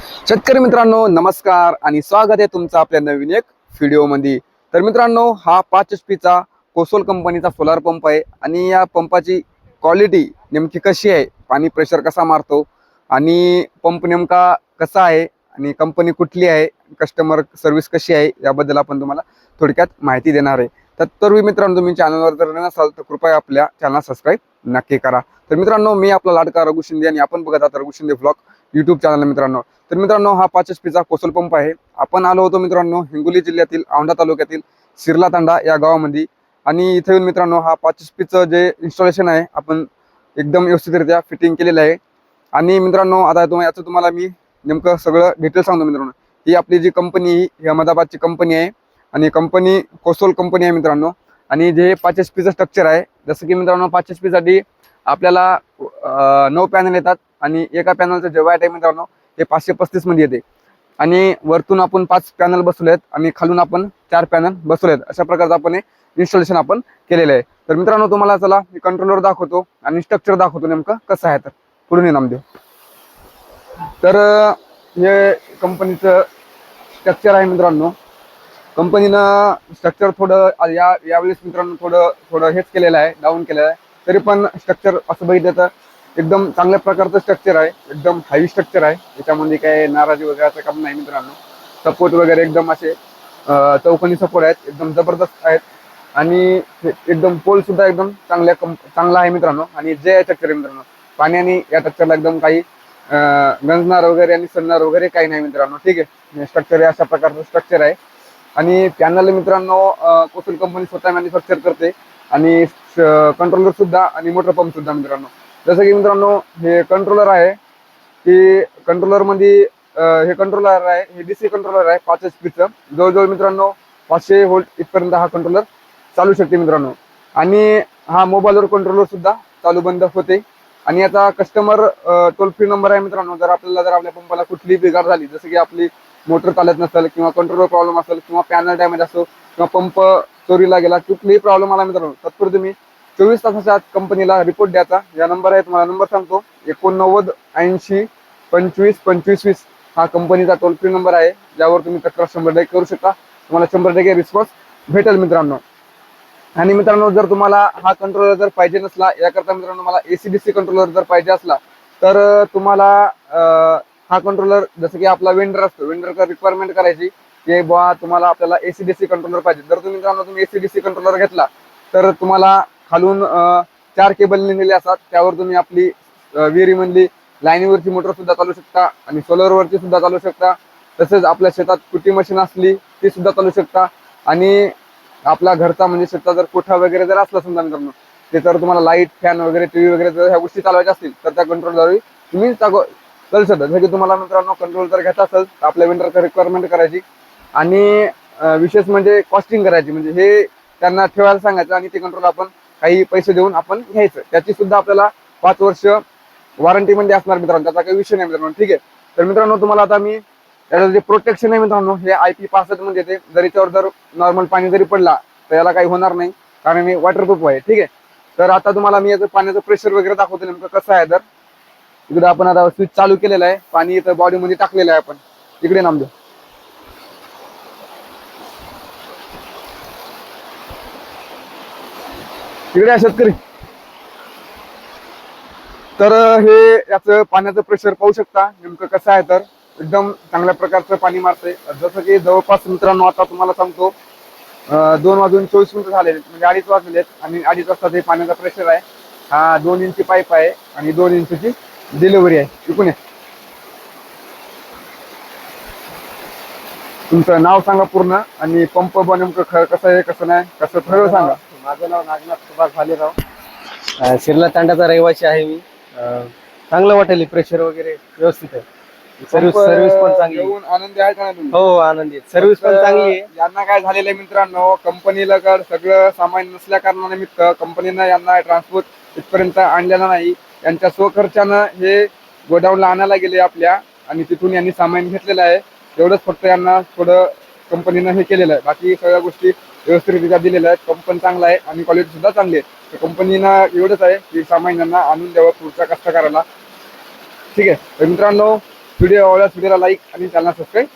शेतकरी मित्रांनो नमस्कार आणि स्वागत आहे तुमचं आपल्या नवीन एक व्हिडिओमध्ये। तर मित्रांनो हा 5 HP चा कोसोल कंपनीचा सोलार पंप आहे आणि या पंपाची क्वालिटी नेमकी कशी आहे, पाणी प्रेशर कसा मारतो आणि पंप नेमका कसा आहे आणि कंपनी कुठली आहे, कस्टमर सर्व्हिस कशी आहे याबद्दल आपण तुम्हाला थोडक्यात माहिती देणार आहे। तत्पूर्वी मित्रांनो तुम्ही चॅनलवर जर नवीन असाल तर कृपया आपल्या चॅनल सबस्क्राइब नक्की करा। तर मित्रांनो मी आपला लाडका रघु शिंदे आणि आपण बघत आहात Raghu Shinde vlog YouTube channel. मित्रांनो तर मित्रांनो हा 5 HP चा कोसोल पंप आहे। आपण आलो होतो मित्रांनो हिंगोली जिल्ह्यातील औंढा तालुक्यातील सिरला तांडा या गावामध्ये आणि इथे येऊन मित्रांनो हा 5 HP चं जे इन्स्टॉलेशन आहे आपण एकदम व्यवस्थितरित्या फिटिंग केलेलं आहे। आणि मित्रांनो आता याचं तुम्हाला मी नेमकं सगळं डिटेल सांगतो। मित्रांनो ही आपली जी कंपनी ही अहमदाबादची कंपनी आहे आणि कंपनी कोसोल कंपनी आहे मित्रांनो। आणि जे 5 HP चं स्ट्रक्चर आहे, जसं की मित्रांनो 5 HP साठी आपल्याला 9 पॅनल येतात आणि एका पॅनलचं जे वाट आहे मित्रांनो हे 535 मध्ये येते आणि वरतून आपण 5 पॅनल बसवलेत आणि खालून आपण 4 पॅनल बसवलेत। अशा प्रकारचं आपण इन्स्टॉलेशन आपण केलेलं आहे। तर मित्रांनो तुम्हाला चला मी कंट्रोलर दाखवतो आणि स्ट्रक्चर दाखवतो नेमकं कसं आहे। तर पुढे ये नामदेव। तर हे कंपनीचं स्ट्रक्चर आहे मित्रांनो। कंपनीनं स्ट्रक्चर थोडं यावेळेस मित्रांनो थोडं हेच केलेलं आहे, डाऊन केलेलं आहे। तरी पण स्ट्रक्चर असं बघितलं तर एकदम चांगल्या प्रकारचं स्ट्रक्चर आहे, एकदम हायवी स्ट्रक्चर आहे। याच्यामध्ये काय नाराजी वगैरेचं काम नाही मित्रांनो। सपोर्ट वगैरे एकदम असे चौकोनी सपोर्ट आहेत, एकदम जबरदस्त आहेत आणि एकदम पोल सुद्धा एकदम चांगला आहे मित्रांनो। आणि जे स्ट्रक्चर आहे मित्रांनो पाण्याने या स्ट्रक्चरला एकदम काही गंजणार वगैरे आणि सडणार वगैरे काही नाही मित्रांनो। ठीक आहे, स्ट्रक्चर अशा प्रकारचं स्ट्रक्चर आहे। आणि पॅनल मित्रांनो कोसोल कंपनी स्वतः मॅन्युफॅक्चर करते आणि कंट्रोलर सुद्धा आणि मोटर पंप सुद्धा मित्रांनो। जसं की मित्रांनो हे कंट्रोलर आहे की कंट्रोलर मध्ये हे कंट्रोलर आहे, हे डीसी कंट्रोलर आहे 5 HP चं। जवळजवळ मित्रांनो 500 व्होल्ट इथपर्यंत हा कंट्रोलर चालू शकते मित्रांनो। आणि हा मोबाईलवर कंट्रोलर सुद्धा चालू बंद होते। आणि याचा कस्टमर टोल फ्री नंबर आहे मित्रांनो। जर आपल्या पंपाला कुठलीही बिघाड झाली, जसं की आपली मोटर चालत नसेल किंवा कंट्रोलर प्रॉब्लेम असेल किंवा पॅनल डॅमेज असो किंवा पंप चोरीला गेला, कुठलीही प्रॉब्लेम आला मित्रांनो तत्पूर्वी तुम्ही 24 तासाच्या आत कंपनीला रिपोर्ट द्यायचा। या नंबर आहे, तुम्हाला नंबर सांगतो 89 80 25 25 20 हा कंपनीचा टोल फ्री नंबर आहे, ज्यावर तुम्ही तक्रार 100% करू शकता। तुम्हाला 100% रिस्पॉन्स भेटेल मित्रांनो। आणि मित्रांनो जर तुम्हाला हा कंट्रोलर जर पाहिजे नसला, याकरता मित्रांनो मला AC/DC कंट्रोलर जर पाहिजे असला तर तुम्हाला हा कंट्रोलर जसं की आपला वेंडर असतो, वेंडरचा रिक्वायरमेंट करायची की बुवा तुम्हाला आपल्याला AC/DC कंट्रोलर पाहिजे। जर तुम्ही AC/DC कंट्रोलर घेतला तर तुम्हाला खालून 4 केबल लिहिलेले असतात, त्यावर तुम्ही आपली विहिरीमधली लाईनीवरची मोटर सुद्धा चालू शकता आणि सोलरवरची सुद्धा चालू शकता। तसेच आपल्या शेतात कुटी मशीन असली ती सुद्धा चालू शकता। आणि आपला घरचा म्हणजे शेतात जर कोठा वगैरे जर असला समजा मित्रांनो, त्याच्यावर तुम्हाला लाईट फॅन वगैरे टीव्ही वगैरे जर ह्या गोष्टी चालवायच्या असतील तर त्या कंट्रोलद्वारे तुम्ही चालू शकता। जर की तुम्हाला मित्रांनो कंट्रोल जर घ्यायचा असेल तर आपल्या वेंडरचा रिक्वायरमेंट करायची आणि विशेष म्हणजे कॉस्टिंग करायची, म्हणजे हे त्यांना ठेवायला सांगायचं आणि ते कंट्रोल आपण काही पैसे देऊन आपण घ्यायचं। त्याची सुद्धा आपल्याला 5 वर्ष वॉरंटी मध्ये असणार मित्रांनो, त्याचा काही विषय नाही मित्रांनो। ठीक आहे, तर मित्रांनो तुम्हाला आता मी त्याचं जे प्रोटेक्शन आहे मित्रांनो हे IP65 मध्ये येते। जर याच्यावर जर नॉर्मल पाणी जरी पडला तर याला काही होणार नाही, कारण हे वॉटरप्रूफ आहे। ठीक आहे, तर आता तुम्हाला मी याचं पाण्याचं प्रेशर वगैरे दाखवतो नेमकं कसं आहे। तर इकडे आपण आता स्विच चालू केलेलं आहे, पाणी इथं बॉडीमध्ये टाकलेलं आहे आपण। इकडे नामदेव, इकडे शेतकरी। तर हे याचं पाण्याचं प्रेशर पाहू शकता नेमकं कसं आहे। तर एकदम चांगल्या प्रकारचं पाणी मारते। जसं की जवळपास मित्रांनो आता तुम्हाला सांगतो 2:24 झालेले, म्हणजे 2:30 वाजलेत आणि 2:30 वाजता ते पाण्याचा प्रेशर आहे। हा 2 इंची पाईप आहे आणि 2 इंचची डिलिव्हरी आहे। इकडून तुमचं नाव सांगा पूर्ण आणि पंप नेमकं कसं आहे कसं नाही कसं सगळं सांगा। माझं नाव नागनाथ सुभाष भालेराव, सिरला तांड्याचा रहिवासी आहे मी। चांगलं वाटेल, प्रेशर वगैरे व्यवस्थित आहे, सर्व्हिस पण चांगली आहे। आनंदी आहे का नाही तुम्ही? हो आनंदी आहे, सर्व्हिस पण चांगली आहे। यांना काय झालेलं आहे मित्रांनो, कंपनीला सगळं सामान नसल्या कारणानिमित्त कंपनीनं यांना ट्रान्सपोर्ट इथपर्यंत आणलेला नाही। यांच्या स्वखर्चानं हे गोडाऊनला आणायला गेले आपल्या आणि तिथून यांनी सामान घेतलेलं आहे। एवढंच फक्त यांना थोडं कंपनीनं हे केलेलं आहे, बाकी सगळ्या गोष्टी व्यवस्थितरित्या दिलेल्या आहेत। कंपनी चांगला आहे आणि क्वालिटी सुद्धा चांगली आहे। तर कंपनीनं एवढंच आहे की सामान यांना आणून द्यावं पुढच्या कष्टकऱ्याला। ठीक आहे, तर मित्रांनो व्हिडिओ आवडल्यास व्हिडिओला लाईक आणि चॅनल सबस्क्राईब